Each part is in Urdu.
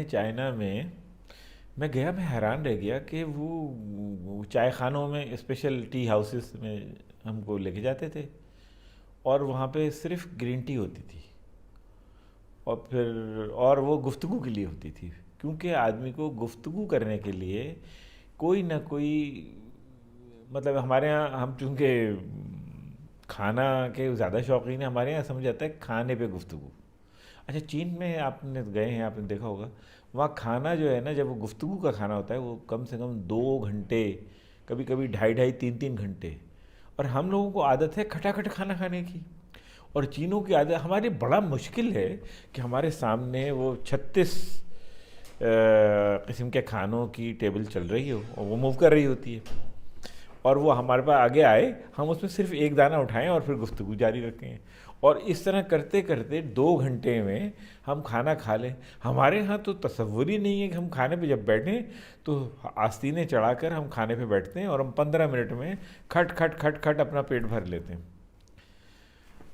ہیں چائنا میں گیا، میں حیران رہ گیا کہ وہ چائے خانوں میں، اسپیشل ٹی ہاؤسز میں ہم کو لے کے جاتے تھے، اور وہاں پہ صرف گرین ٹی ہوتی تھی، اور وہ گفتگو کے لیے ہوتی تھی، کیونکہ آدمی کو گفتگو کرنے کے لیے کوئی نہ کوئی، مطلب ہمارے ہاں ہم چونکہ کھانا کے زیادہ شوقین ہیں، ہمارے یہاں سمجھ جاتا ہے کھانے پہ گفتگو۔ اچھا، چین میں آپ نے گئے ہیں، آپ نے دیکھا ہوگا وہاں کھانا جو ہے نا، جب وہ گفتگو کا کھانا ہوتا ہے وہ کم سے کم 2 گھنٹے، کبھی کبھی 2.5 3 3 گھنٹے، اور ہم لوگوں کو عادت ہے کھٹا کھانا کھانے کی، اور چینوں کی عادت، ہماری بڑا مشکل ہے کہ ہمارے سامنے وہ 36 قسم کے کھانوں کی ٹیبل چل رہی ہو اور وہ موو کر رہی ہوتی ہے، اور وہ ہمارے پاس آگے آئے، ہم اس میں صرف ایک دانہ اٹھائیں اور پھر گفتگو جاری رکھیں، اور اس طرح کرتے کرتے 2 گھنٹے میں ہم کھانا کھا لیں۔ ہمارے ہاں تو تصور ہی نہیں ہے کہ ہم کھانے پہ جب بیٹھیں تو آستینیں چڑھا کر ہم کھانے پہ بیٹھتے ہیں، اور ہم 15 منٹ میں کھٹ اپنا پیٹ بھر لیتے ہیں۔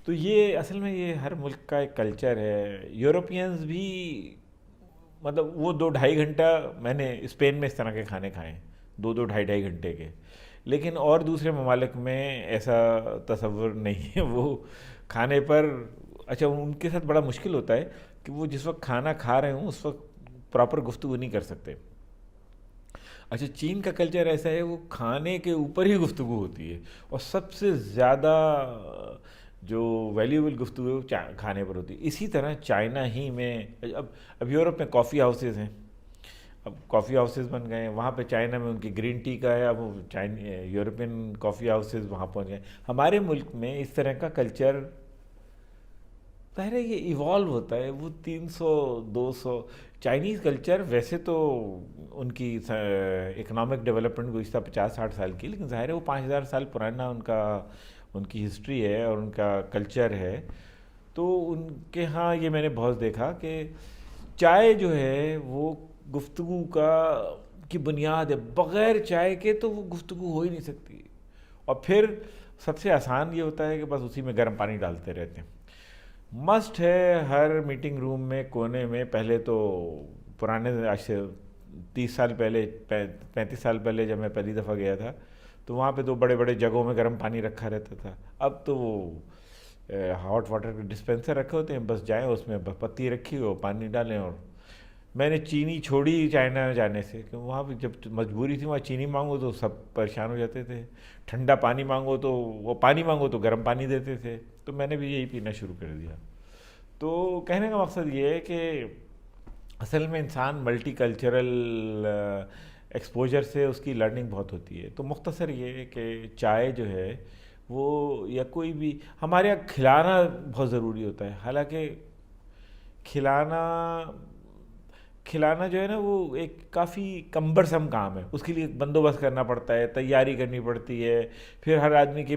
تو یہ اصل میں یہ ہر ملک کا ایک کلچر ہے۔ یورپینز بھی، مطلب وہ 2 2.5 گھنٹہ، میں نے اسپین میں اس طرح کے کھانے کھائے ہیں، 2 2 2.5 2.5 گھنٹے کے، لیکن اور دوسرے ممالک میں ایسا تصور نہیں ہے وہ کھانے پر۔ اچھا، ان کے ساتھ بڑا مشکل ہوتا ہے کہ وہ جس وقت کھانا کھا رہے ہوں اس وقت پراپر گفتگو نہیں کر سکتے۔ اچھا، چین کا کلچر ایسا ہے، وہ کھانے کے اوپر ہی گفتگو ہوتی ہے، اور سب سے زیادہ جو ویلیوبل گفتگو ہے وہ کھانے پر ہوتی ہے۔ اسی طرح چائنا ہی میں، اب یورپ میں کافی ہاؤسز ہیں، اب کافی ہاؤسز بن گئے ہیں وہاں پہ، چائنا میں ان کی گرین ٹی کا ہے، اب وہ یورپین کافی ہاؤسز وہاں پہنچ گئے۔ ہمارے ملک میں اس طرح کا کلچر پہلے یہ ایوالو ہوتا ہے، وہ 300 200 چائنیز کلچر ویسے تو ان کی اکنامک ڈیولپمنٹ گزشتہ 50 60 سال کی، لیکن ظاہر ہے وہ 5000 سال پرانا ان کی ہسٹری ہے اور ان کا کلچر ہے۔ تو ان کے ہاں یہ میں نے بہت دیکھا کہ چائے جو ہے وہ گفتگو کی بنیاد ہے، بغیر چائے کے تو وہ گفتگو ہو ہی نہیں سکتی، اور پھر سب سے آسان یہ ہوتا ہے کہ بس اسی میں گرم پانی ڈالتے رہتے ہیں۔ مسٹ ہے ہر میٹنگ روم میں کونے میں، پہلے تو پرانے، آج سے 30 سال پہلے، 35 سال پہلے جب میں پہلی دفعہ گیا تھا تو وہاں پہ تو بڑے بڑے جگوں میں گرم پانی رکھا رہتا تھا، اب تو وہ ہاٹ واٹر کے ڈسپینسر رکھے ہوتے ہیں، بس جائیں اس میں پتی رکھی ہو، پانی ڈالیں۔ اور میں نے چینی چھوڑی چائنا جانے سے، کہ وہاں پہ جب مجبوری تھی، وہاں چینی مانگو تو سب پریشان ہو جاتے تھے، ٹھنڈا پانی مانگو تو وہ پانی مانگو تو گرم پانی دیتے تھے، تو میں نے بھی یہی پینا شروع کر دیا۔ تو کہنے کا مقصد یہ ہے کہ اصل میں انسان ملٹی کلچرل ایکسپوجر سے اس کی لرننگ بہت ہوتی ہے۔ تو مختصر یہ ہے کہ چائے جو ہے وہ، یا کوئی بھی، ہمارے یہاں کھلانا بہت ضروری ہوتا ہے، حالانکہ کھلانا جو ہے نا وہ ایک کافی کمبرسم کام ہے، اس کے لیے بندوبست کرنا پڑتا ہے، تیاری کرنی پڑتی ہے، پھر ہر آدمی کے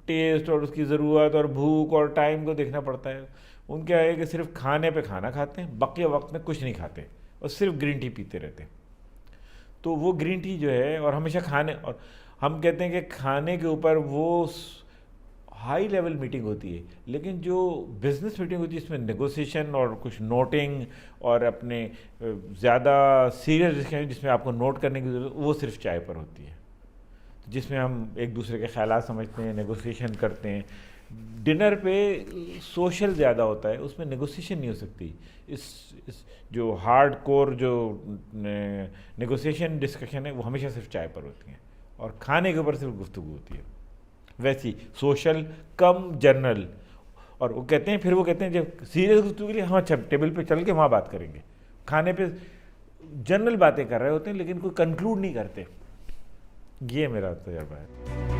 ٹیسٹ اور اس کی ضرورت اور بھوک اور ٹائم کو دیکھنا پڑتا ہے۔ ان کیا ہے کہ صرف کھانے پہ کھانا کھاتے ہیں، بقیہ وقت میں کچھ نہیں کھاتے اور صرف گرین ٹی پیتے رہتے ہیں۔ تو وہ گرین ٹی جو ہے، اور ہمیشہ اور ہم کہتے ہیں کہ کھانے کے اوپر وہ ہائی لیول میٹنگ ہوتی ہے، لیکن جو بزنس میٹنگ ہوتی ہے اس میں نیگوسیشن اور کچھ نوٹنگ اور اپنے زیادہ سیریس ڈسکشن جس میں آپ کو نوٹ کرنے کی ضرورت، وہ صرف چائے پر ہوتی ہے، جس میں ہم ایک دوسرے کے خیالات سمجھتے ہیں، نیگوسیشن کرتے ہیں۔ ڈنر پہ سوشل زیادہ ہوتا ہے، اس میں نیگوسیشن نہیں ہو سکتی، اس جو ہارڈ کور جو نیگوسیشن ڈسکشن ہے وہ ہمیشہ صرف چائے پر ہوتی ہیں، اور کھانے کے اوپر صرف گفتگو ہوتی ہے، ویسی سوشل کم جنرل۔ اور وہ کہتے ہیں، پھر وہ کہتے ہیں جب سیریس گفتگو کے لیے ہم اچھا ٹیبل پہ چل کے وہاں بات کریں گے، کھانے پہ جنرل باتیں کر رہے ہوتے ہیں لیکن کوئی کنکلوڈ نہیں کرتے۔ یہ میرا تجربہ ہے۔